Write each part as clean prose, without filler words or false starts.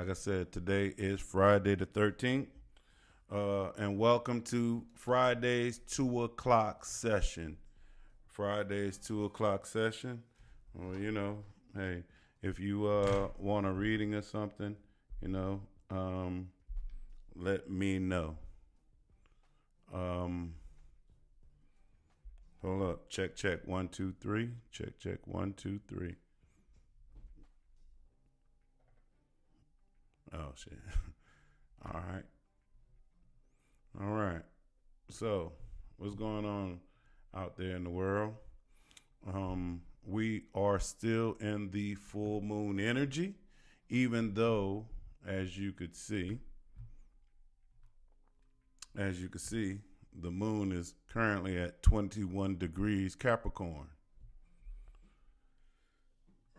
Like I said, today is Friday the 13th. And welcome to Friday's 2 o'clock session. Friday's 2 o'clock session. Well, hey, if you want a reading or something, you know, um, let me know. Um, Hold up. Check, check. 1, 2, 3. Check, check. 1, 2, 3. Oh, shit. All right. All right. So, what's going on out there in the world? We are still in the full moon energy, even though, as you could see, the moon is currently at 21 degrees Capricorn.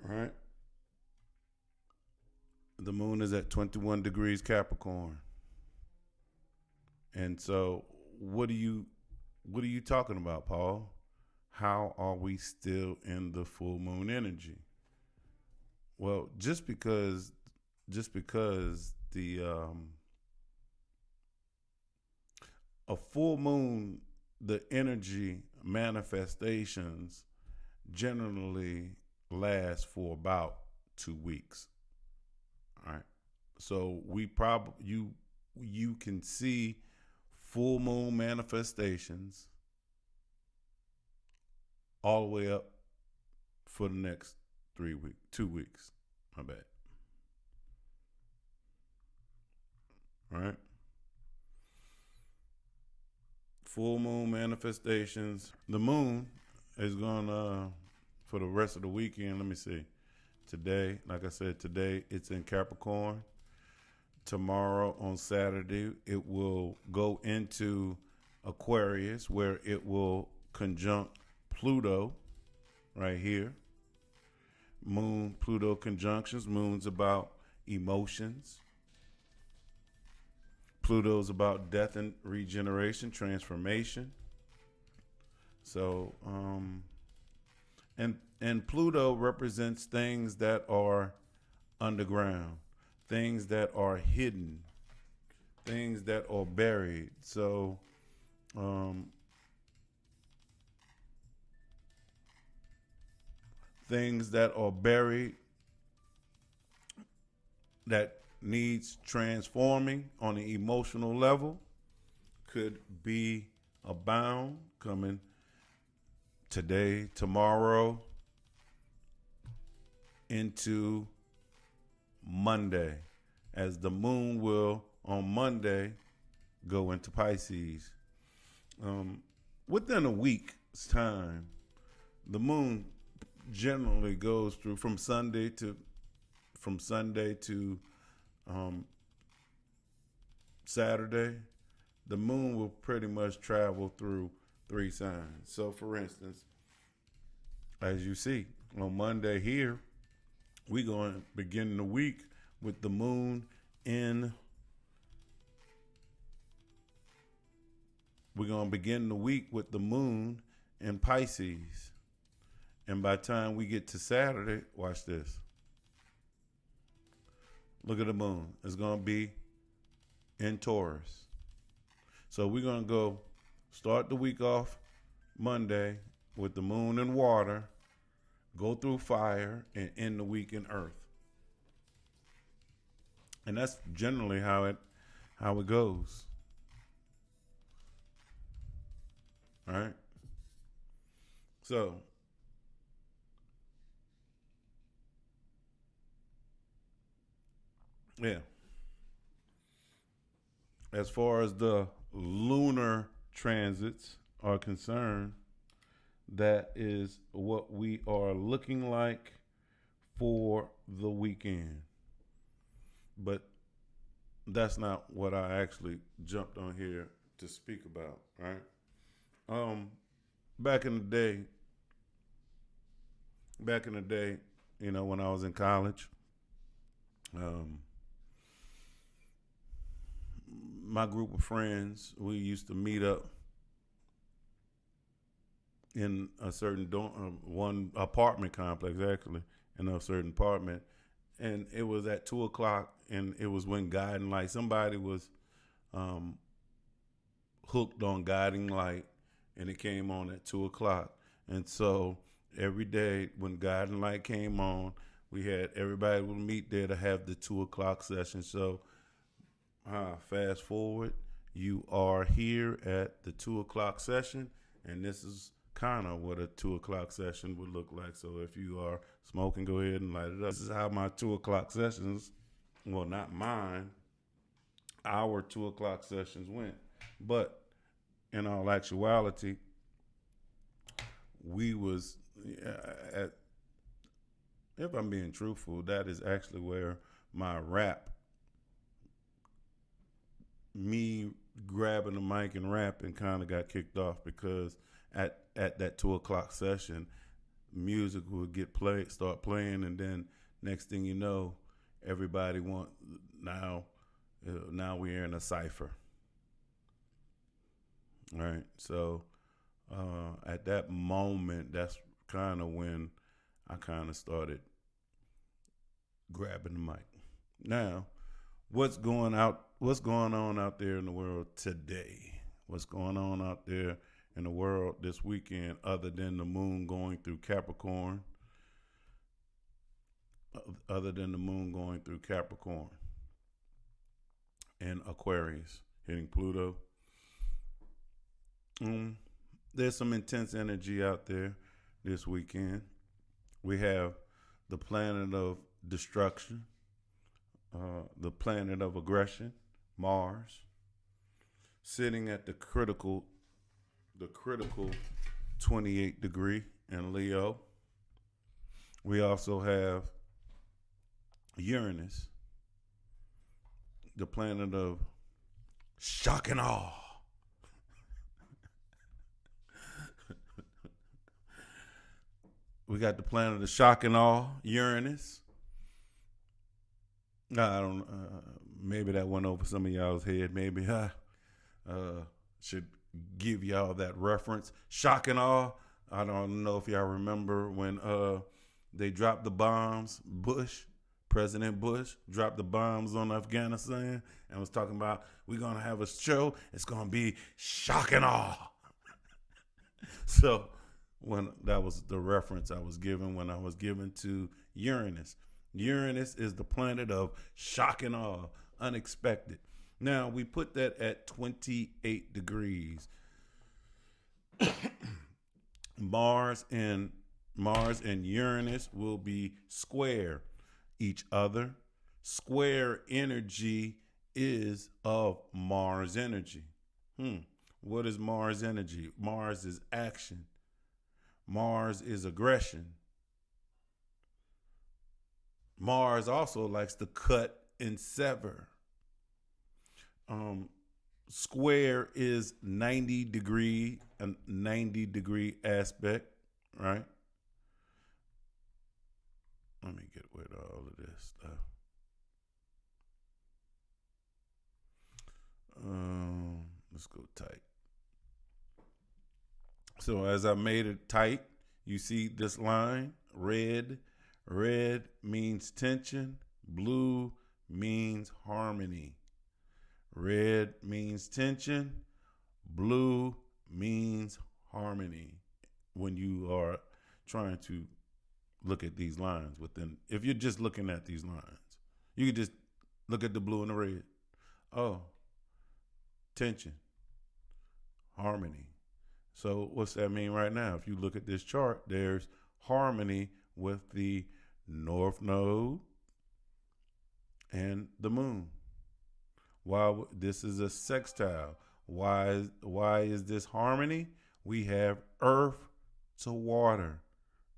Right? The moon is at 21 degrees Capricorn. And so what are you talking about, Paul? How are we still in the full moon energy? Well, just because the a full moon, the energy manifestations generally last for about 2 weeks. All right. So you can see full moon manifestations all the way up for the next 3 weeks, 2 weeks. My bad. All right. Full moon manifestations. The moon is going to, for the rest of the weekend, let me see. Today, like I said, today it's in Capricorn. Tomorrow on Saturday, it will go into Aquarius, where it will conjunct Pluto right here. Moon, Pluto conjunctions. Moon's about emotions. Pluto's about death and regeneration, transformation. So, and Pluto represents things that are underground, things that are hidden, things that are buried. So, things that are buried that needs transforming on the emotional level could be abound coming today, tomorrow, into Monday, as the moon will on Monday go into Pisces. Within a week's time, the moon generally goes through from Sunday to Saturday. The moon will pretty much travel through 3 signs. So, for instance, as you see on Monday here, we're going to begin the week with the moon in. We're going to begin the week with the moon in Pisces. And by the time we get to Saturday, watch this. Look at the moon. It's going to be in Taurus. So we're going to go start the week off Monday with the moon in water, go through fire, and end the week in earth. And that's generally how it goes. All right. So yeah. As far as the lunar transits are concerned, that is what we are looking like for the weekend. But that's not what I actually jumped on here to speak about, right? Back in the day, when I was in college, my group of friends, we used to meet up in a certain one apartment complex, actually, in a certain apartment, and it was at 2 o'clock, and it was when guiding light. Somebody was um, hooked on guiding light, and it came on at 2 o'clock. And so every day when guiding light came on, we had everybody would meet there to have the 2 o'clock session. So fast forward, you are here at the 2 o'clock session, and this is kind of what a 2 o'clock session would look like. So if you are smoking, go ahead and light it up. This is how my 2 o'clock sessions, well, not mine, our 2 o'clock sessions went. But in all actuality, we was, if I'm being truthful, that is actually where my rap, me grabbing the mic and rapping, kind of got kicked off, because at that 2 o'clock session, music would start playing, and then next thing you know, everybody now we're in a cipher. All right, so at that moment, that's kind of when I kind of started grabbing the mic. Now, what's going on out there in the world today? What's going on out there in the world this weekend, other than the moon going through Capricorn? And Aquarius hitting Pluto. There's some intense energy out there this weekend. We have the planet of destruction, the planet of aggression, Mars, sitting at the critical 28 degree in Leo. We also have Uranus, the planet of shock and awe. We got the planet of shock and awe, Uranus. I don't. Maybe that went over some of y'all's head. Maybe I should give y'all that reference. Shock and awe. I don't know if y'all remember when they dropped the bombs. President Bush dropped the bombs on Afghanistan and was talking about, we're gonna have a show. It's gonna be shock and awe. So when that was the reference I was given when I was given to Uranus. Uranus is the planet of shock and awe, unexpected. Now we put that at 28 degrees. Mars and Uranus will be square each other. Square energy is of Mars energy. What is Mars energy? Mars is action. Mars is aggression. Mars also likes to cut and sever. Square is 90 degree aspect, right? Let me get rid of all of this stuff. Let's go tight. So as I made it tight, you see this line, red. Red means tension. Blue means harmony. Red means tension. Blue means harmony. When you are trying to look at these lines if you're just looking at these lines, you can just look at the blue and the red. Oh, tension, harmony. So what's that mean right now? If you look at this chart, there's harmony with the North Node and the moon. Why this is a sextile? Why is this harmony? We have earth to water.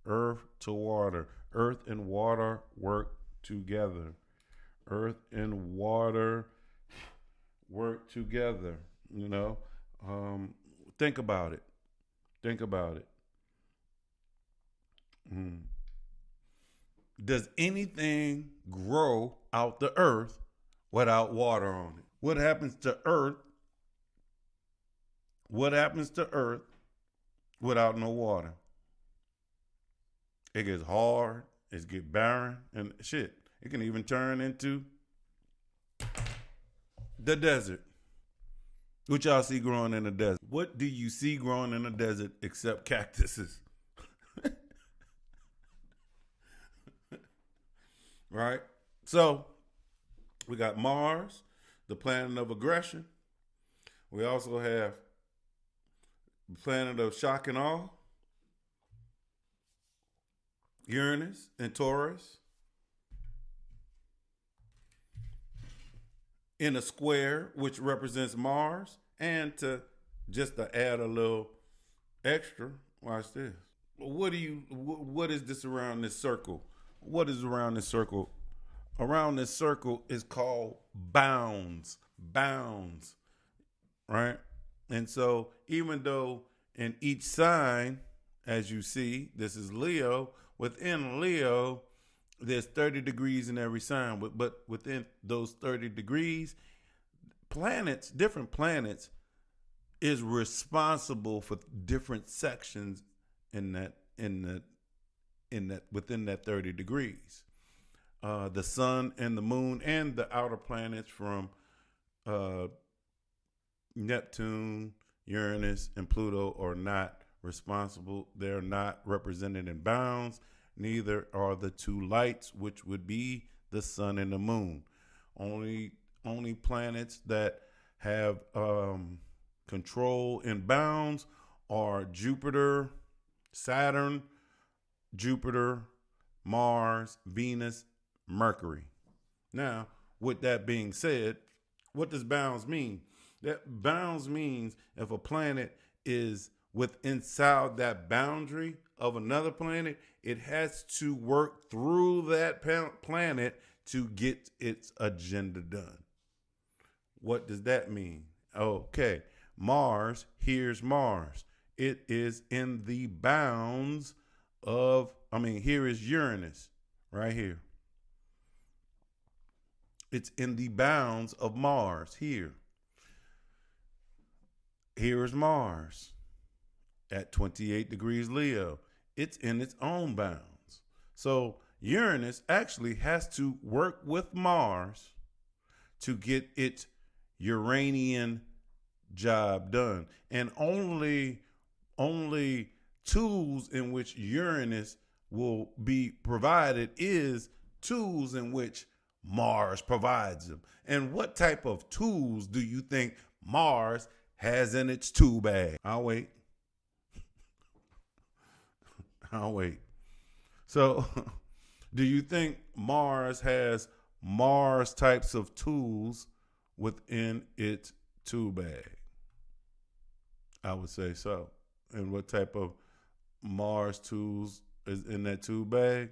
Earth to water. Earth and water work together. Earth and water work together. You know, think about it. Does anything grow out the earth without water on it? What happens to earth? What happens to earth without no water? It gets hard, it gets barren, and shit. It can even turn into the desert. What y'all see growing in the desert? What do you see growing in the desert except cactuses? Right? So we got Mars, the planet of aggression. We also have the planet of shock and awe, Uranus and Taurus in a square, which represents Mars. And just to add a little extra, watch this. What is this around this circle? What is around this circle? Around this circle is called bounds. Bounds, right? And so even though in each sign, as you see, this is Leo, within Leo, there's 30 degrees in every sign. But within those 30 degrees, different planets is responsible for different sections within that 30 degrees. The sun and the moon and the outer planets from Neptune, Uranus, and Pluto are not responsible. They're not represented in bounds. Neither are the two lights, which would be the sun and the moon. Only planets that have control in bounds are Jupiter, Saturn, Jupiter, Mars, Venus, Mercury. Now, with that being said, what does bounds mean? That bounds means if a planet is inside that boundary of another planet, it has to work through that planet to get its agenda done. What does that mean? Okay, Mars, here's Mars. It is in the bounds here is Uranus, right here. It's in the bounds of Mars here. Here is Mars at 28 degrees Leo. It's in its own bounds. So Uranus actually has to work with Mars to get its Uranian job done. And only tools in which Uranus will be provided is tools in which Mars provides them. And what type of tools do you think Mars has in its tool bag? I'll wait. So, do you think Mars has Mars types of tools within its tool bag? I would say so. And what type of Mars tools is in that tool bag?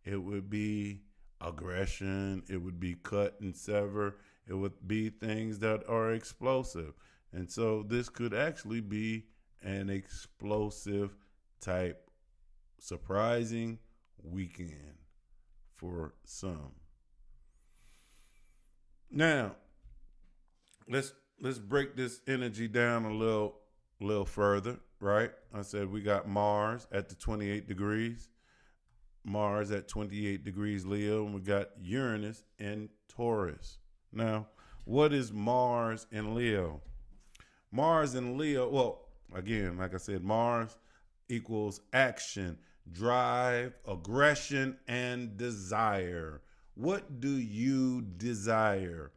It would be aggression. It would be cut and sever. It would be things that are explosive. And so this could actually be an explosive type surprising weekend for some. Now, let's break this energy down a little further, right? I said we got Mars at the 28 degrees. Mars at 28 degrees Leo, and we got Uranus in Taurus. Now, what is Mars in Leo? Mars in Leo, well, again, like I said, Mars equals action, drive, aggression, and desire. What do you desire?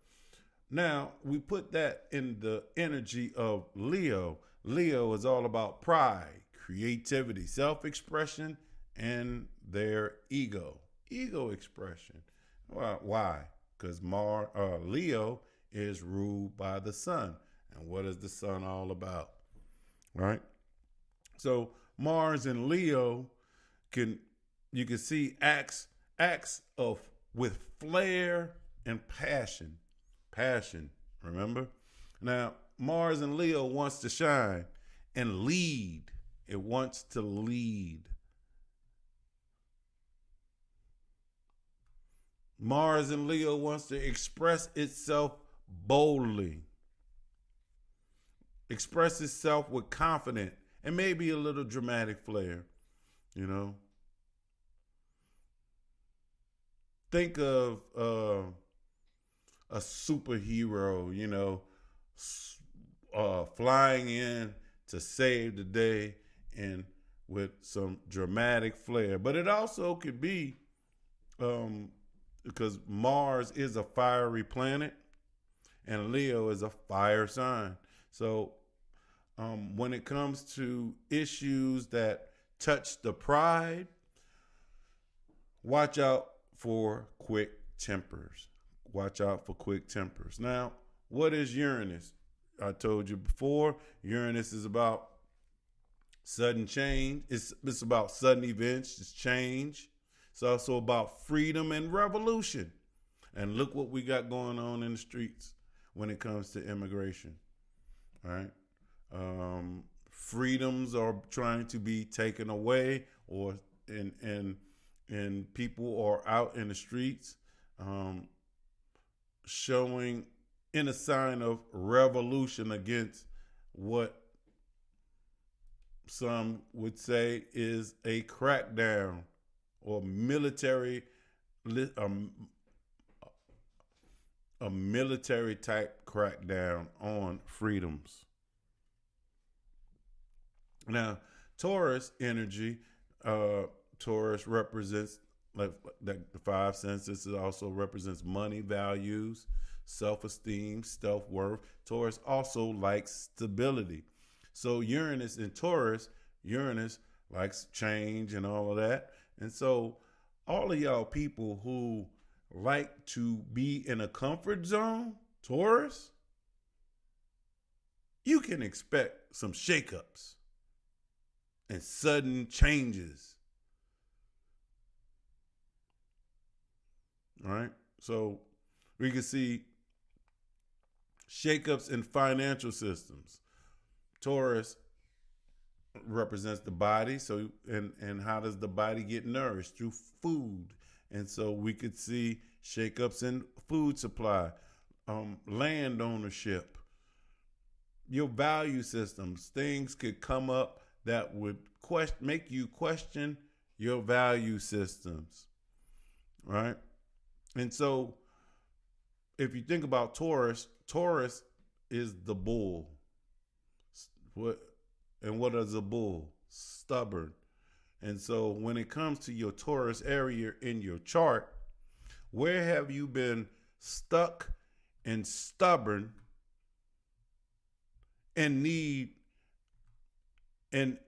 Now, we put that in the energy of Leo. Leo is all about pride, creativity, self-expression, and their ego expression. Well, why? Because Leo is ruled by the sun. And what is the sun all about? Right? So Mars and Leo you can see acts with flair and passion. Passion, remember? Now, Mars and Leo wants to shine and lead. It wants to lead. Mars and Leo wants to express itself boldly. Express itself with confidence and maybe a little dramatic flair, you know. think of a superhero, flying in to save the day and with some dramatic flair. But it also could be because Mars is a fiery planet and Leo is a fire sign. So when it comes to issues that touch the pride, watch out for quick tempers. Watch out for quick tempers. Now, what is Uranus? I told you before, Uranus is about sudden change. It's about sudden events, it's change. It's also about freedom and revolution. And look what we got going on in the streets when it comes to immigration. All right. Freedoms are trying to be taken away, or and people are out in the streets showing in a sign of revolution against what some would say is a crackdown or military a military type crackdown on freedoms. Now, Taurus energy, Taurus represents like the five senses. It also represents money, values, self-esteem, self-worth. Taurus also likes stability. So Uranus in Taurus, Uranus likes change and all of that. And so all of y'all people who like to be in a comfort zone, Taurus, you can expect some shakeups and sudden changes. All right. So we can see shakeups in financial systems. Taurus represents the body. So, and how does the body get nourished? Through food. And so we could see shakeups in food supply, land ownership, your value systems. Things could come up that would make you question your value systems, right? And so if you think about Taurus, Taurus is the bull. What is a bull? Stubborn. And so when it comes to your Taurus area in your chart, where have you been stuck and stubborn and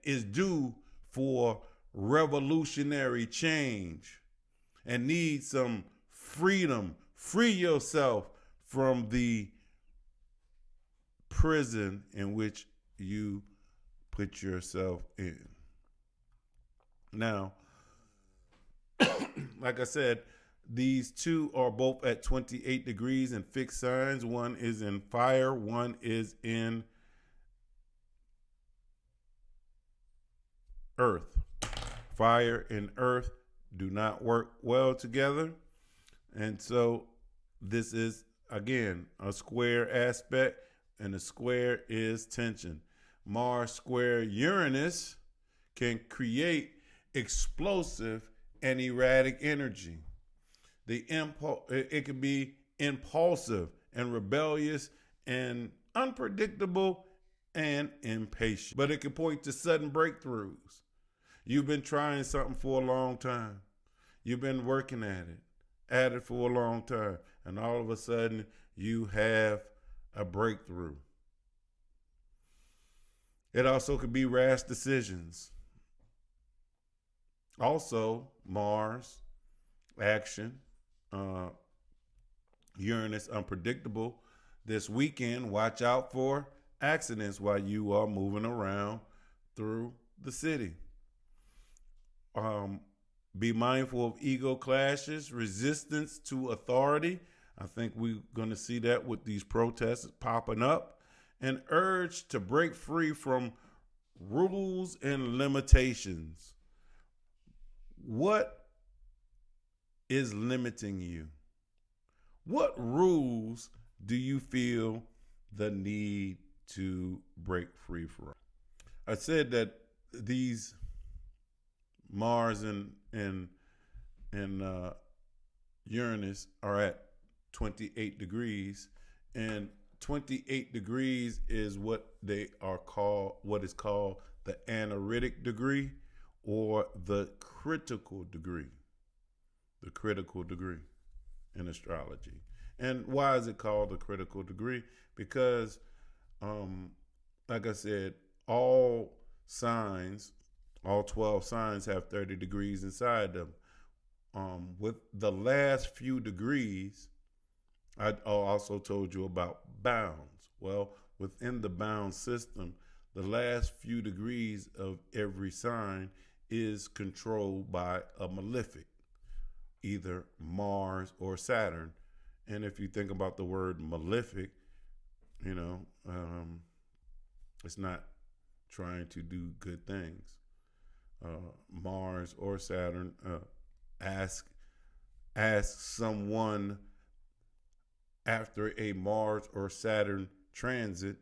is due for revolutionary change and need some freedom? Free yourself from the prison in which you put yourself in. Now, like I said, these two are both at 28 degrees in fixed signs. One is in fire, one is in earth. Fire and earth do not work well together. And so this is, again, a square aspect, and a square is tension. Mars square Uranus can create explosive and erratic energy. It can be impulsive and rebellious and unpredictable and impatient. But it can point to sudden breakthroughs. You've been trying something for a long time. You've been working at it for a long time. And all of a sudden you have a breakthrough. It also could be rash decisions. Also, Mars, action, Uranus, unpredictable. This weekend, watch out for accidents while you are moving around through the city. Be mindful of ego clashes, resistance to authority. I think we're going to see that with these protests popping up. An urge to break free from rules and limitations. What is limiting you? What rules do you feel the need to break free from? I said that these Mars and Uranus are at 28 degrees, and 28 degrees is what is called the analytic degree or the critical degree. The critical degree in astrology. And why is it called the critical degree? Because, like I said, all 12 signs have 30 degrees inside them. With the last few degrees, I also told you about bounds. Well, within the bound system, the last few degrees of every sign is controlled by a malefic, either Mars or Saturn. And if you think about the word malefic, it's not trying to do good things. Mars or Saturn, ask someone after a Mars or Saturn transit,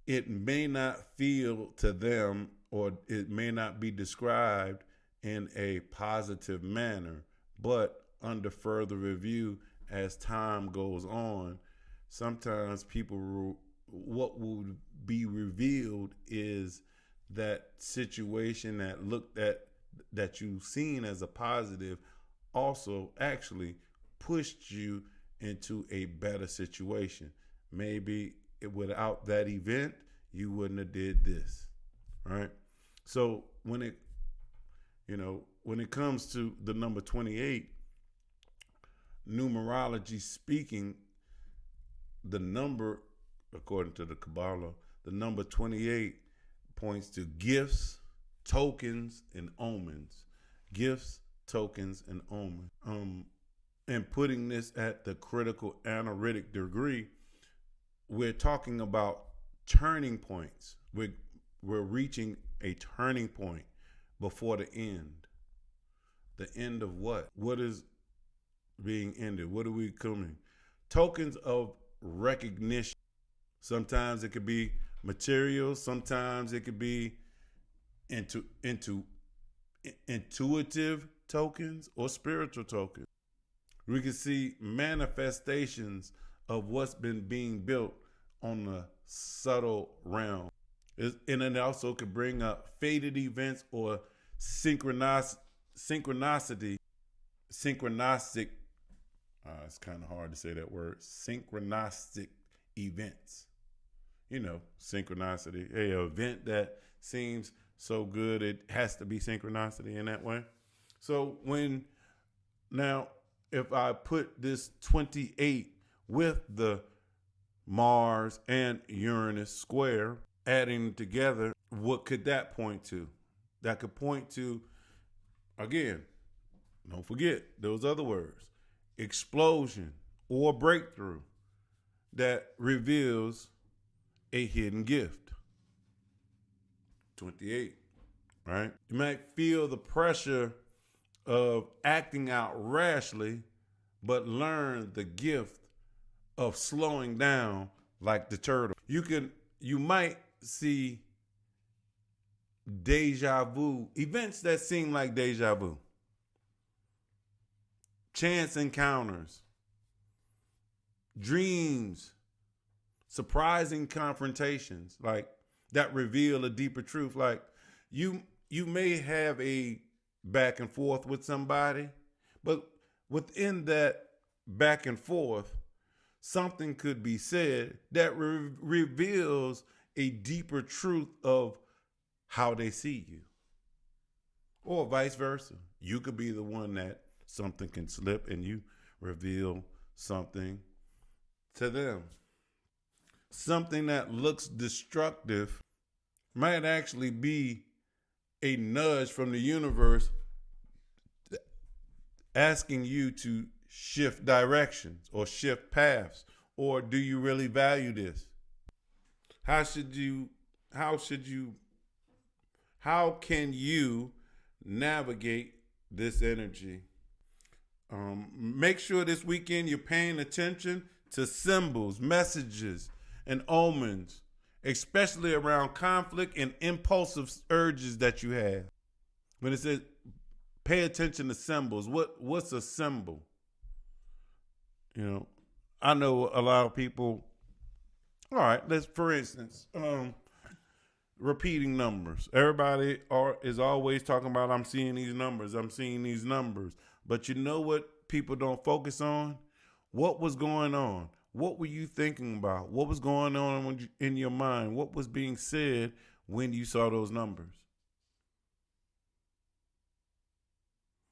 it may not feel to them, or it may not be described in a positive manner, but under further review as time goes on, sometimes what will be revealed is that situation that you've seen as a positive also actually pushed you into a better situation. Maybe without that event, you wouldn't have did this, right? So when it comes to the number 28, numerology speaking, the number, according to the Kabbalah, the number 28 points to gifts, tokens, and omens. Gifts, tokens, and omens. And putting this at the critical analytic degree, we're talking about turning points. We're reaching a turning point before the end. The end of what? What is being ended? What are we coming? Tokens of recognition. Sometimes it could be material. Sometimes it could be intuitive tokens or spiritual tokens. We can see manifestations of what's been being built on the subtle realm. And it also could bring up fated events or synchronicity. It's kind of hard to say that word. Synchronistic events. Synchronicity. An event that seems so good, it has to be synchronicity in that way. So if I put this 28 with the Mars and Uranus square, adding together, what could that point to? That could point to, again, don't forget those other words, explosion or breakthrough that reveals a hidden gift. 28, right? You might feel the pressure of acting out rashly, but learn the gift of slowing down like the turtle. You might see deja vu, events that seem like deja vu, chance encounters, dreams, surprising confrontations, like that reveal a deeper truth. Like you may have a back and forth with somebody, but within that back and forth, something could be said that reveals a deeper truth of how they see you, or vice versa. You could be the one that something can slip and you reveal something to them. Something that looks destructive might actually be a nudge from the universe asking you to shift directions or shift paths, or do you really value this? How can you navigate this energy? Make sure this weekend you're paying attention to symbols, messages, and omens, especially around conflict and impulsive urges that you have. When it says Pay attention to symbols. What's a symbol? You know, I know a lot of people. All right, let's for instance, repeating numbers. Everybody is always talking about I'm seeing these numbers. I'm seeing these numbers. But you know what people don't focus on? What was going on? What were you thinking about? What was going on in your mind? What was being said when you saw those numbers?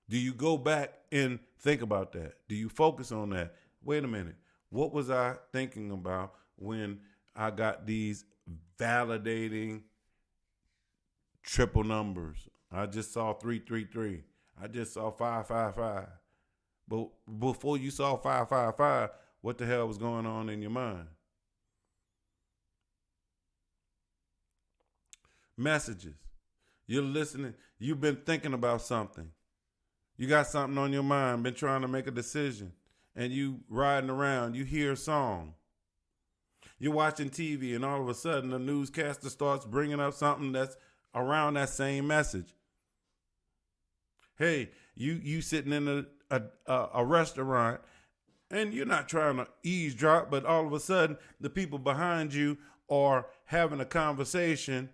Do you go back and think about that? Do you focus on that? Wait a minute. What was I thinking about when I got these validating triple numbers? I just saw 333. I just saw 555. But before you saw 555, what the hell was going on in your mind? Messages. You're listening. You've been thinking about something. You got something on your mind, been trying to make a decision, and you riding around, you hear a song. You're watching TV, and all of a sudden the newscaster starts bringing up something that's around that same message. Hey, you sitting in a restaurant, and you're not trying to eavesdrop, but all of a sudden the people behind you are having a conversation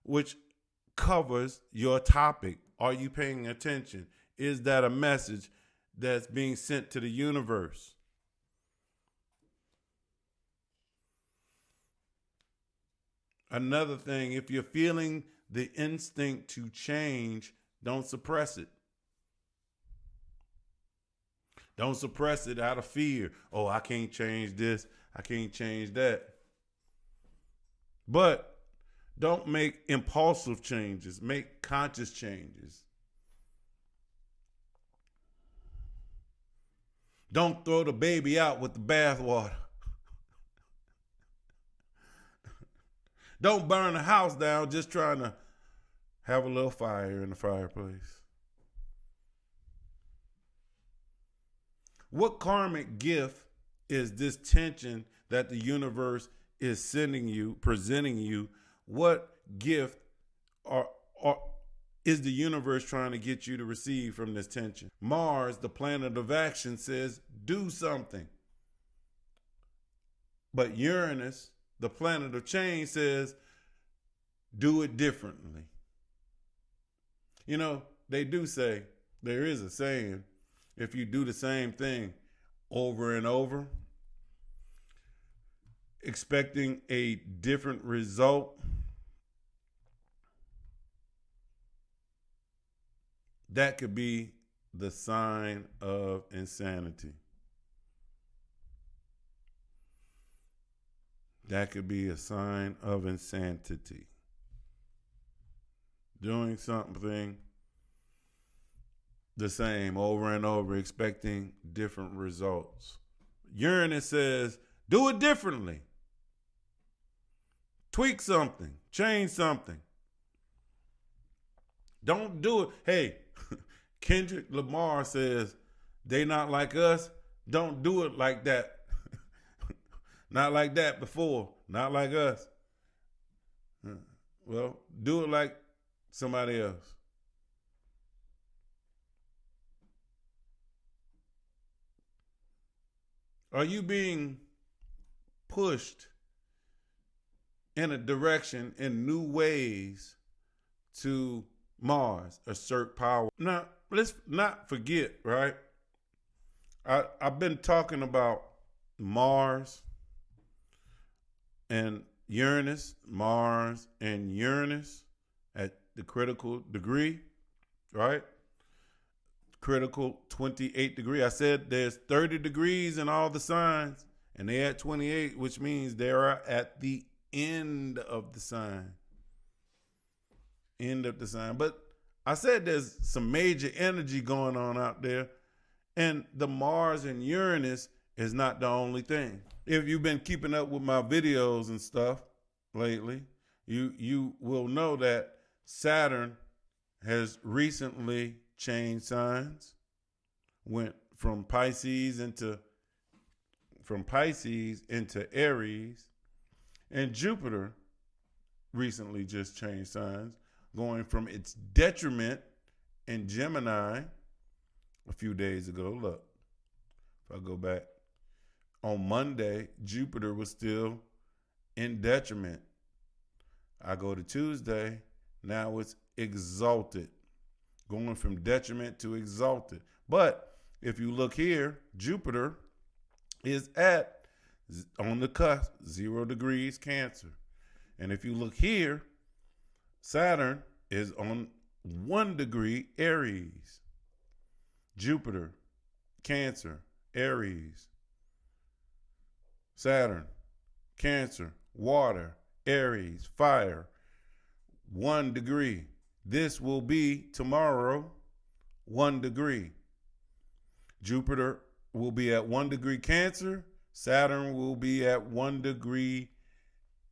which covers your topic. Are you paying attention? Is that a message that's being sent to the universe? Another thing, if you're feeling the instinct to change, don't suppress it. Don't suppress it out of fear. Oh, I can't change this. I can't change that. But don't make impulsive changes. Make conscious changes. Don't throw the baby out with the bathwater. Don't burn the house down just trying to have a little fire in the fireplace. What karmic gift is this tension that the universe is sending you, presenting you? What gift is the universe trying to get you to receive from this tension? Mars, the planet of action, says do something. But Uranus, the planet of change, says do it differently. You know, they do say, there is a saying, if you do the same thing over and over, expecting a different result, that could be the sign of insanity. That could be a sign of insanity. Doing something the same over and over, expecting different results. Uranus says, do it differently. Tweak something. Change something. Don't do it. Hey, Kendrick Lamar says, they not like us. Don't do it like that. Not like that before. Not like us. Well, do it like somebody else. Are you being pushed in a direction in new ways to Mars, assert power? Now, let's not forget, right? I've been talking about Mars and Uranus, Mars and Uranus at the critical degree, right? Critical 28 degree. I said there's 30 degrees in all the signs, and they're at 28, which means they are at the end of the sign. End of the sign. But I said there's some major energy going on out there, and the Mars and Uranus is not the only thing. If you've been keeping up with my videos and stuff lately, you will know that Saturn has recently changed signs, went from Pisces into Aries, and Jupiter recently just changed signs, going from its detriment in Gemini a few days ago. Look, if I go back, on Monday, Jupiter was still in detriment. I go to Tuesday, now it's exalted, going from detriment to exalted. But if you look here, Jupiter is on the cusp, 0 degrees Cancer. And if you look here, Saturn is on 1 degree Aries. Jupiter, Cancer, Aries. Saturn, Cancer, water, Aries, fire, 1 degree. This will be tomorrow, 1 degree. Jupiter will be at 1 degree Cancer. Saturn will be at 1 degree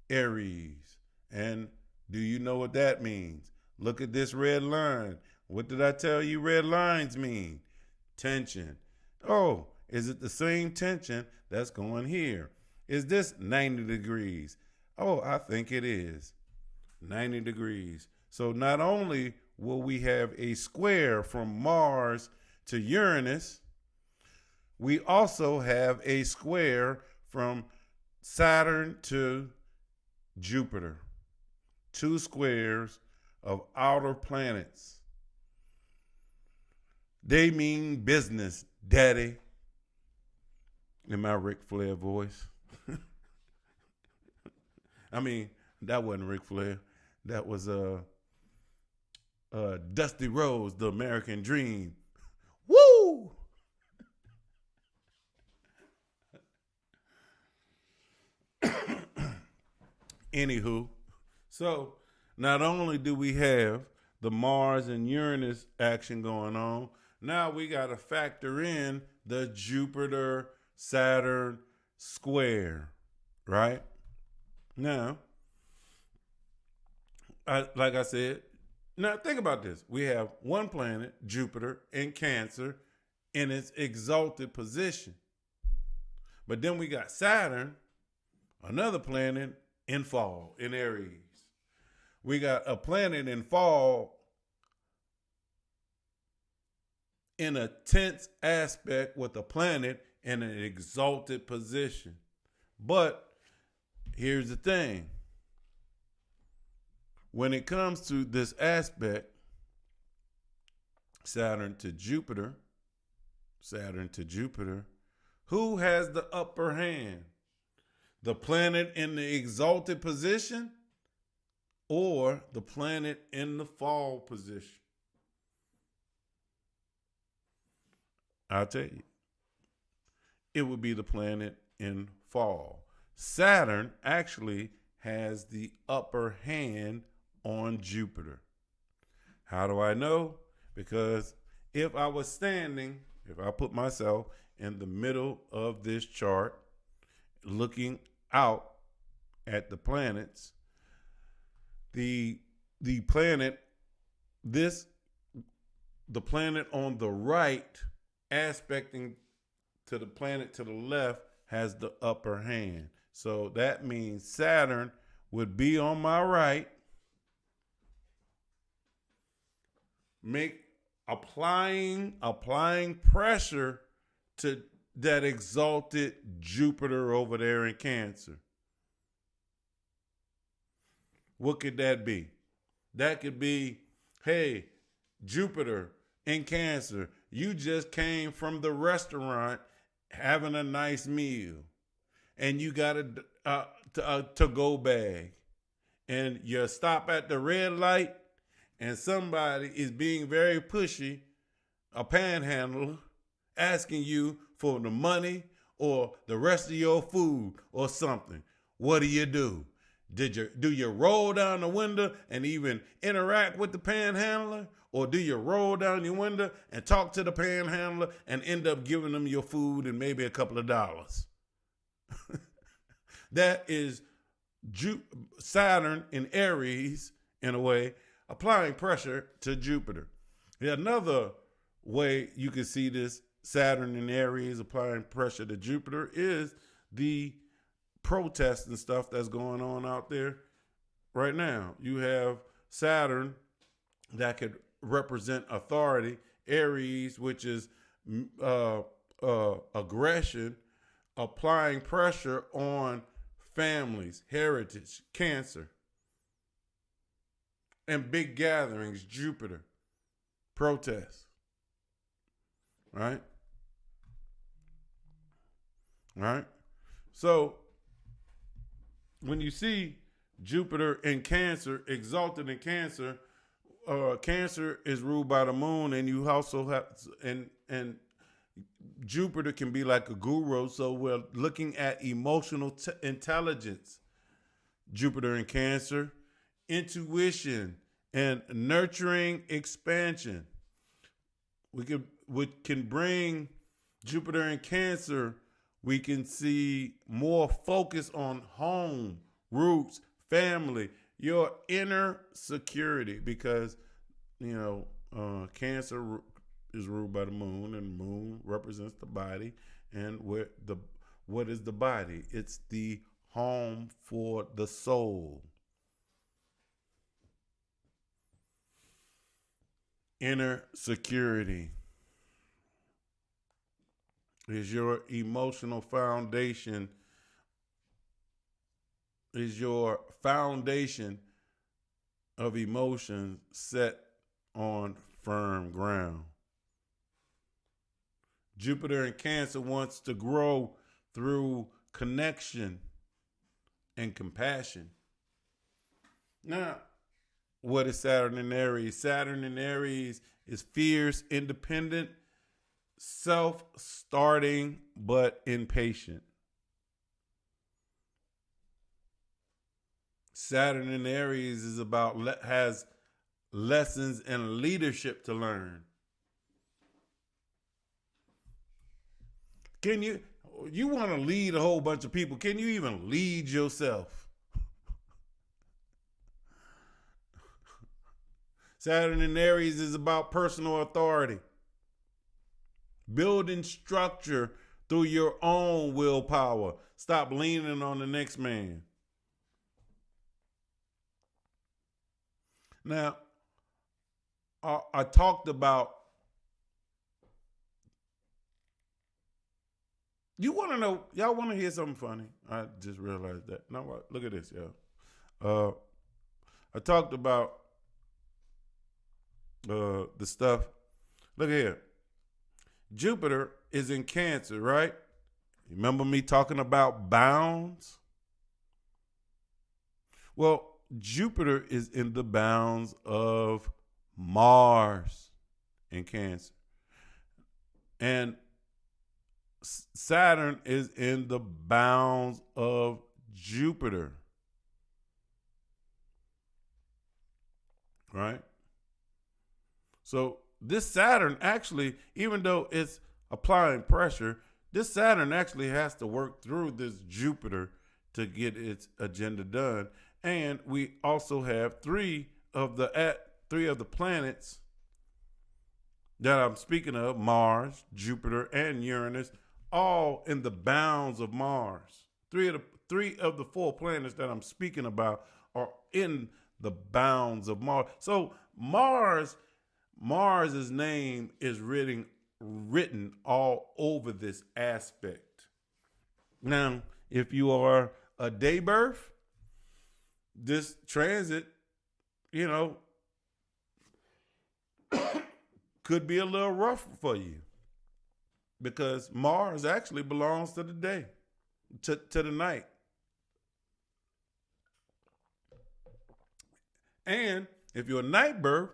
Aries. And do you know what that means? Look at this red line. What did I tell you red lines mean? Tension. Oh, is it the same tension that's going here? Is this 90 degrees? Oh, I think it is. 90 degrees. So not only will we have a square from Mars to Uranus, we also have a square from Saturn to Jupiter. 2 squares of outer planets. They mean business, daddy. In my Ric Flair voice. I mean, that wasn't Ric Flair. That was Dusty Rhodes, the American Dream. Woo! Anywho, so not only do we have the Mars and Uranus action going on, now we got to factor in the Jupiter-Saturn square, right? Now, like I said, now think about this. We have one planet, Jupiter, in Cancer, in its exalted position. But then we got Saturn, another planet, in fall, in Aries. We got a planet in fall in a tense aspect with a planet in an exalted position. But here's the thing. When it comes to this aspect, Saturn to Jupiter, who has the upper hand? The planet in the exalted position or the planet in the fall position? I'll tell you. It would be the planet in fall. Saturn actually has the upper hand on Jupiter. How do I know? Because if I put myself in the middle of this chart, looking out at the planets, the planet on the right aspecting to the planet to the left has the upper hand. So that means Saturn would be on my right, applying pressure to that exalted Jupiter over there in Cancer. What could that be? That could be, hey, Jupiter in Cancer, you just came from the restaurant having a nice meal, and you got a to-go bag, and you stop at the red light, and somebody is being very pushy, a panhandler, asking you for the money or the rest of your food or something. What do? Do you roll down the window and even interact with the panhandler? Or do you roll down your window and talk to the panhandler and end up giving them your food and maybe a couple of dollars? That is Saturn in Aries, in a way, applying pressure to Jupiter. Another way you can see this Saturn in Aries applying pressure to Jupiter is the protests and stuff that's going on out there right now. You have Saturn that could represent authority. Aries, which is aggression, applying pressure on families, heritage, Cancer. And big gatherings, Jupiter, protest. Right? Right? So when you see Jupiter in Cancer, exalted in Cancer, Cancer is ruled by the moon, and you also have and Jupiter can be like a guru. So we're looking at emotional intelligence. Jupiter in Cancer, intuition and nurturing expansion. We can bring Jupiter in Cancer. We can see more focus on home, roots, family, your inner security, because Cancer is ruled by the moon, and the moon represents the body. And what is the body? It's the home for the soul. Inner security is your emotional foundation, is your foundation of emotions set on firm ground. Jupiter in Cancer wants to grow through connection and compassion. Now, what is Saturn in Aries? Saturn in Aries is fierce, independent, self-starting, but impatient. Saturn in Aries is has lessons and leadership to learn. You want to lead a whole bunch of people? Can you even lead yourself? Saturn in Aries is about personal authority, building structure through your own willpower. Stop leaning on the next man. Now, I talked about, y'all want to hear something funny? I just realized that. No, look at this, y'all. I talked about the stuff. Look here. Jupiter is in Cancer, right? Remember me talking about bounds? Well, Jupiter is in the bounds of Mars in Cancer. And Saturn is in the bounds of Jupiter. Right? So this Saturn actually, even though it's applying pressure, this Saturn actually has to work through this Jupiter to get its agenda done. And we also have three of the planets that I'm speaking of, Mars, Jupiter, and Uranus, all in the bounds of Mars. Three of the 4 planets that I'm speaking about are in the bounds of Mars. So Mars' name is written all over this aspect. Now, if you are a day birth, this transit, could be a little rough for you, because Mars actually belongs to the day, to the night. And if you're a night birth,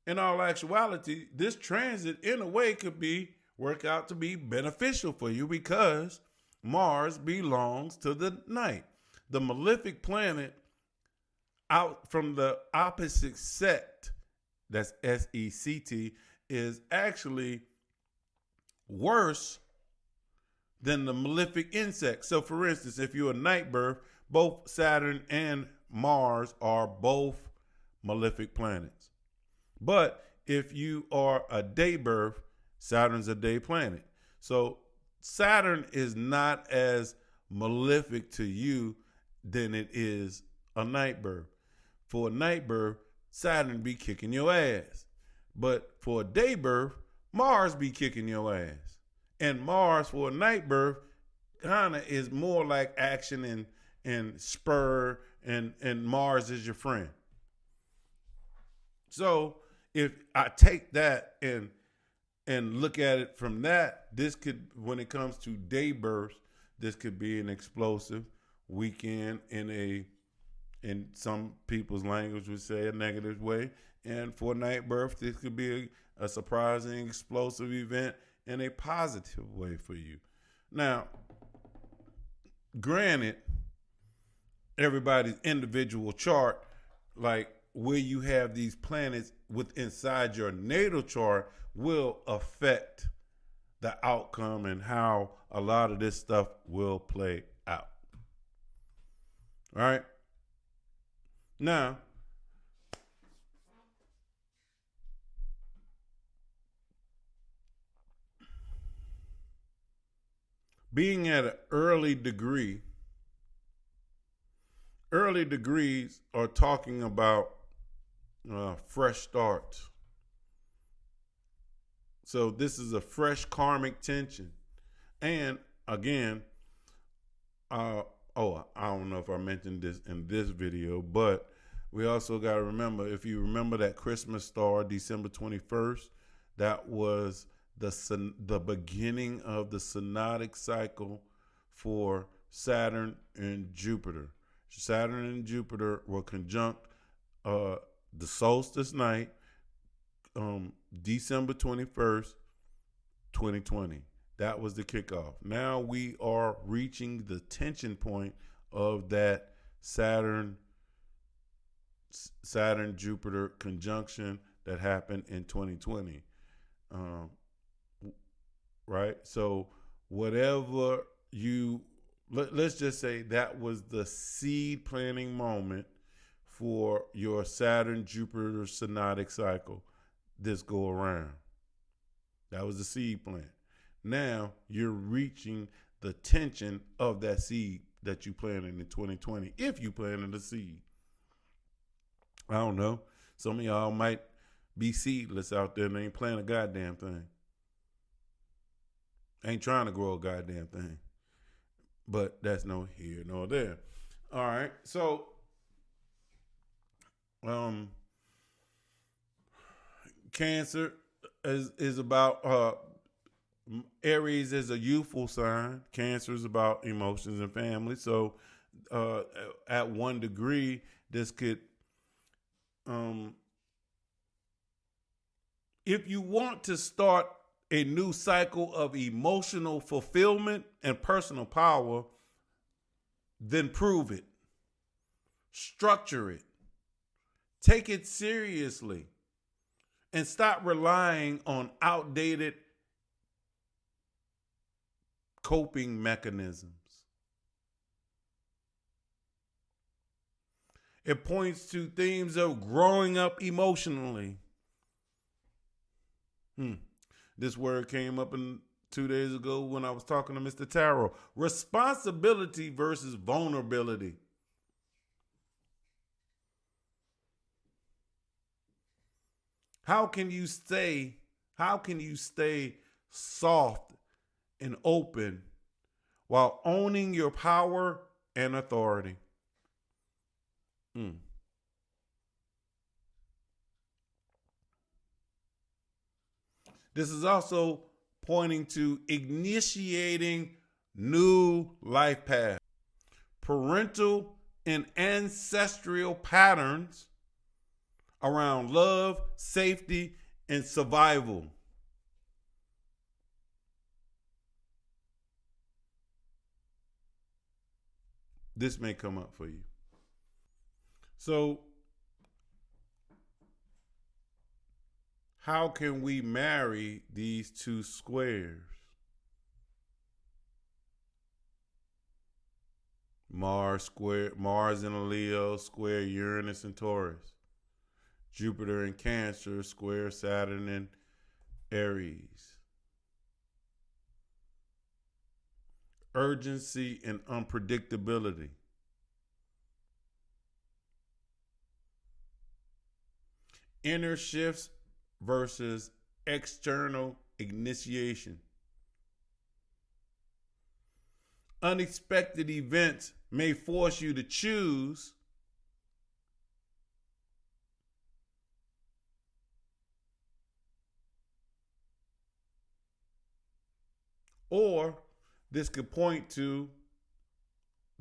in all actuality, this transit in a way could work out to be beneficial for you, because Mars belongs to the night. The malefic planet out from the opposite sect, that's SECT, is actually worse than the malefic insect. So for instance, if you're a night birth, both Saturn and Mars are both malefic planets. But if you are a day birth, Saturn's a day planet. So Saturn is not as malefic to you than it is a night birth. For a night birth, Saturn be kicking your ass. But for a day birth, Mars be kicking your ass. And Mars for a night birth kind of is more like action and spur, and Mars is your friend. So if I take that and look at it from that, this could, when it comes to day births, this could be an explosive weekend in some people's language would say a negative way. And for night birth, this could be a surprising, explosive event in a positive way for you. Now, granted, everybody's individual chart, like where you have these planets inside your natal chart, will affect the outcome and how a lot of this stuff will play out. All right? Now, being at an early degrees are talking about fresh starts. So this is a fresh karmic tension. And again, I don't know if I mentioned this in this video, but we also got to remember, if you remember that Christmas star, December 21st, that was the beginning of the synodic cycle for Saturn and Jupiter. Saturn and Jupiter were conjunct the solstice night, December 21st, 2020. That was the kickoff. Now we are reaching the tension point of that Saturn Jupiter conjunction that happened in 2020. Right? So whatever let's just say that was the seed planting moment for your Saturn Jupiter synodic cycle this go around. That was the seed plant. Now you're reaching the tension of that seed that you planted in 2020, if you planted a seed. I don't know. Some of y'all might be seedless out there and ain't planting a goddamn thing. Ain't trying to grow a goddamn thing. But that's no here nor there. All right. So, Cancer is about Aries is a youthful sign. Cancer is about emotions and family. So, at 1 degree, this could, if you want to start a new cycle of emotional fulfillment and personal power, then prove it. Structure it. Take it seriously. And stop relying on outdated coping mechanisms. It points to themes of growing up emotionally. This word came up 2 days ago when I was talking to Mr. Tarot. Responsibility versus vulnerability. How can you stay soft and open while owning your power and authority? This is also pointing to initiating new life paths. Parental and ancestral patterns around love, safety, and survival. This may come up for you. So, how can we marry these two squares? Mars in a Leo, square Uranus and Taurus. Jupiter in Cancer, square Saturn in Aries. Urgency and unpredictability. Inner shifts versus external initiation. Unexpected events may force you to choose or this could point to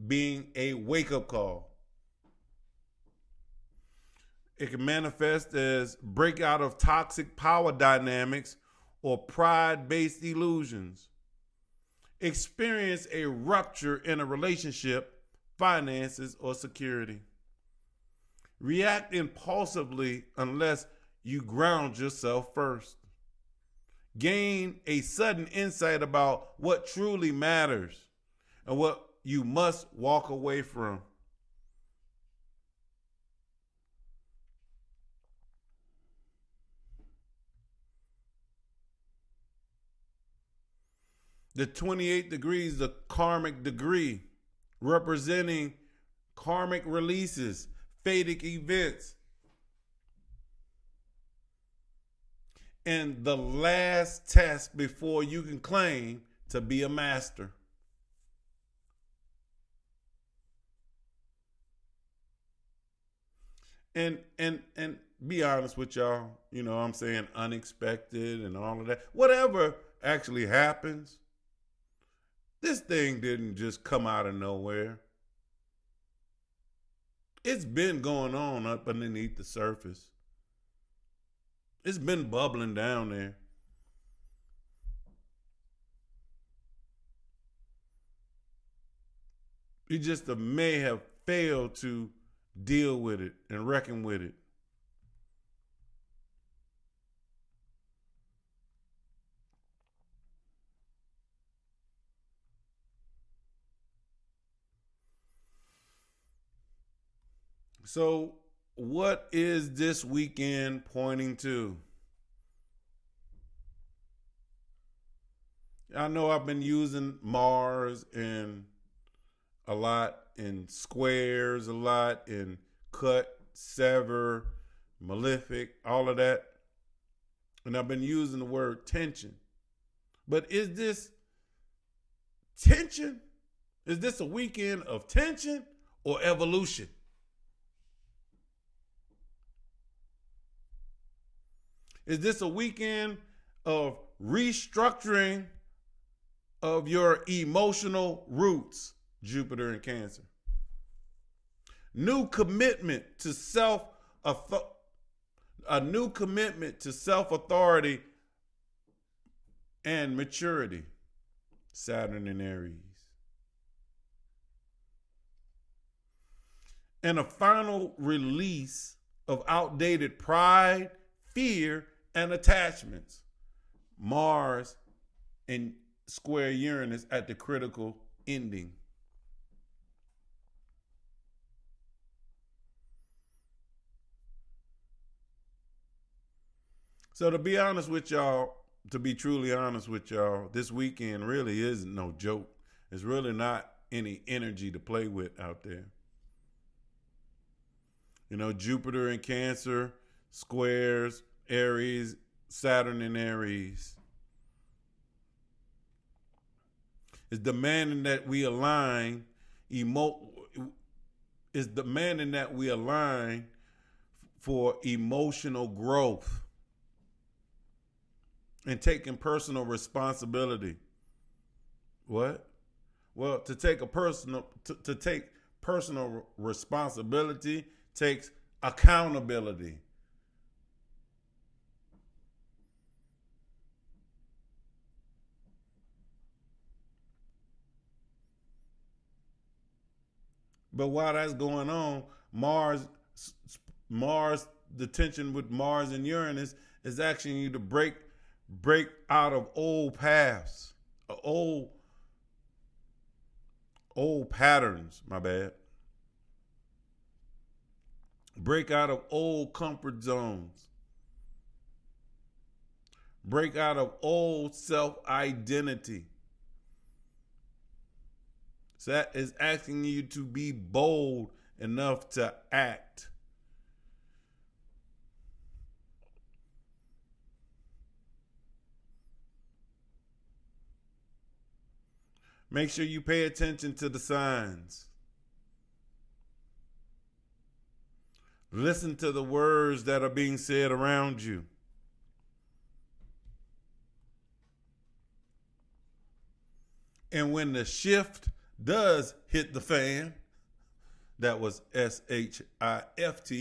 being a wake-up call. It can manifest as breakout of toxic power dynamics or pride-based illusions. Experience a rupture in a relationship, finances, or security. React impulsively unless you ground yourself first. Gain a sudden insight about what truly matters and what you must walk away from. The 28 degrees, the karmic degree, representing karmic releases, fated events, and the last test before you can claim to be a master. And be honest with y'all, I'm saying unexpected and all of that. Whatever actually happens, this thing didn't just come out of nowhere. It's been going on up underneath the surface. It's been bubbling down there. You just may have failed to deal with it and reckon with it. So, what is this weekend pointing to? I know I've been using Mars and a lot in squares, a lot in cut, sever, malefic, all of that. And I've been using the word tension. But is this tension? Is this a weekend of tension or evolution? Is this a weekend of restructuring of your emotional roots, Jupiter in Cancer? New commitment to a new commitment to self-authority and maturity, Saturn in Aries. And a final release of outdated pride, fear, and attachments, Mars in square Uranus at the critical ending. So to be honest with y'all, to be truly honest with y'all, this weekend really isn't no joke. It's really not any energy to play with out there. Jupiter in Cancer, squares, Aries, Saturn in Aries. It's demanding that we align for emotional growth and taking personal responsibility. What? Well, to take personal responsibility takes accountability. But while that's going on, Mars, the tension with Mars and Uranus is asking you to break out of old paths, old patterns, my bad. Break out of old comfort zones. Break out of old self-identity. So that is asking you to be bold enough to act. Make sure you pay attention to the signs. Listen to the words that are being said around you. And when the shift does hit the fan, that was SHIFT,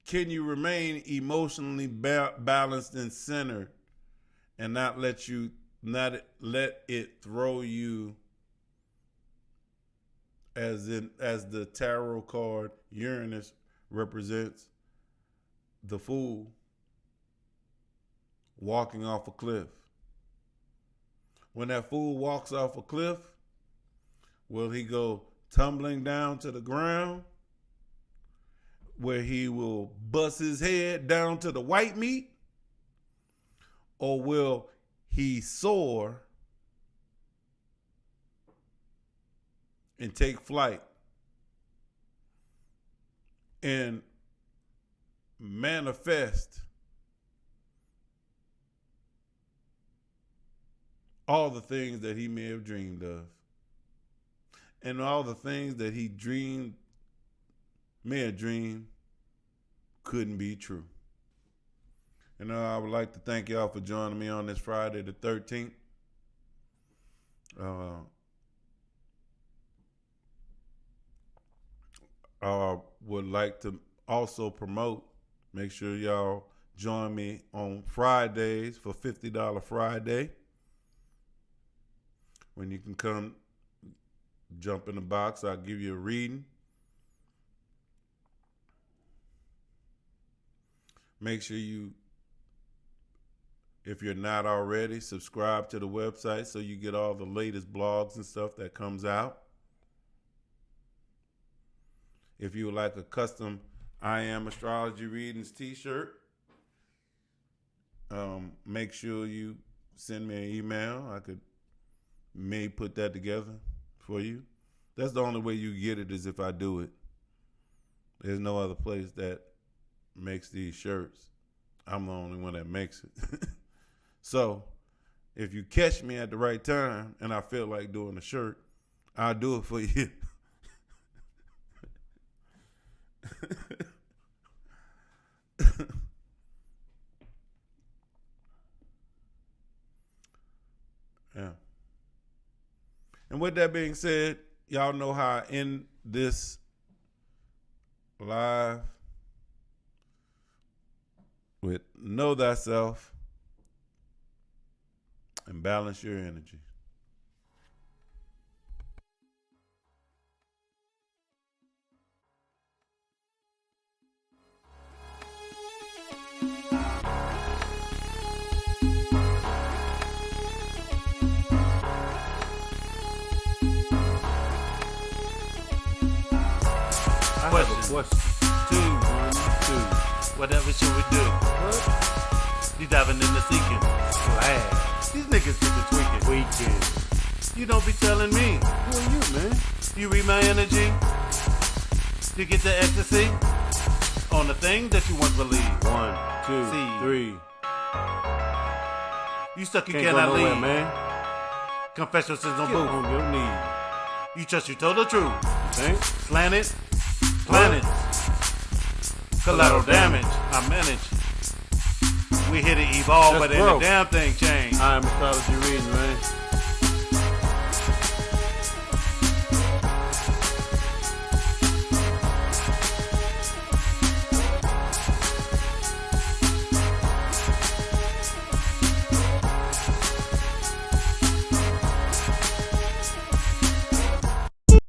can you remain emotionally balanced and centered and not let it throw you, as the tarot card Uranus represents the fool walking off a cliff. When that fool walks off a cliff, will he go tumbling down to the ground where he will bust his head down to the white meat? Or will he soar and take flight and manifest all the things that he may have dreamed of, and all the things that he may have dreamed couldn't be true. And I would like to thank y'all for joining me on this Friday the 13th. I would like to also promote, make sure y'all join me on Fridays for $50 Friday, when you can come jump in the box. I'll give you a reading. Make sure you, if you're not already, subscribe to the website so you get all the latest blogs and stuff that comes out. If you would like a custom I Am Astrology Readings t-shirt, make sure you send me an email. I may put that together for you. That's the only way you get it, is if I do it. There's no other place that makes these shirts. I'm the only one that makes it. So if you catch me at the right time and I feel like doing a shirt, I'll do it for you. Yeah. And with that being said, y'all know how I end this live with know thyself and balance your energy. Question. Two. Whatever should we do? What? You diving in the seeking. Glad. These niggas get the tweaking. Weekend. You don't be telling me. Who are you, man? You read my energy. You get the ecstasy on the thing that you once believed. 1, 2, 3. You stuck, you Can't cannot go nowhere, leave. man. Confess your sins on Get booth. on your knees. You trust you told the truth. You think? Planet. Collateral damage. I manage. We here to evolve, Just but ain't broke. a damn thing changed. I Am Astrology Reading, man.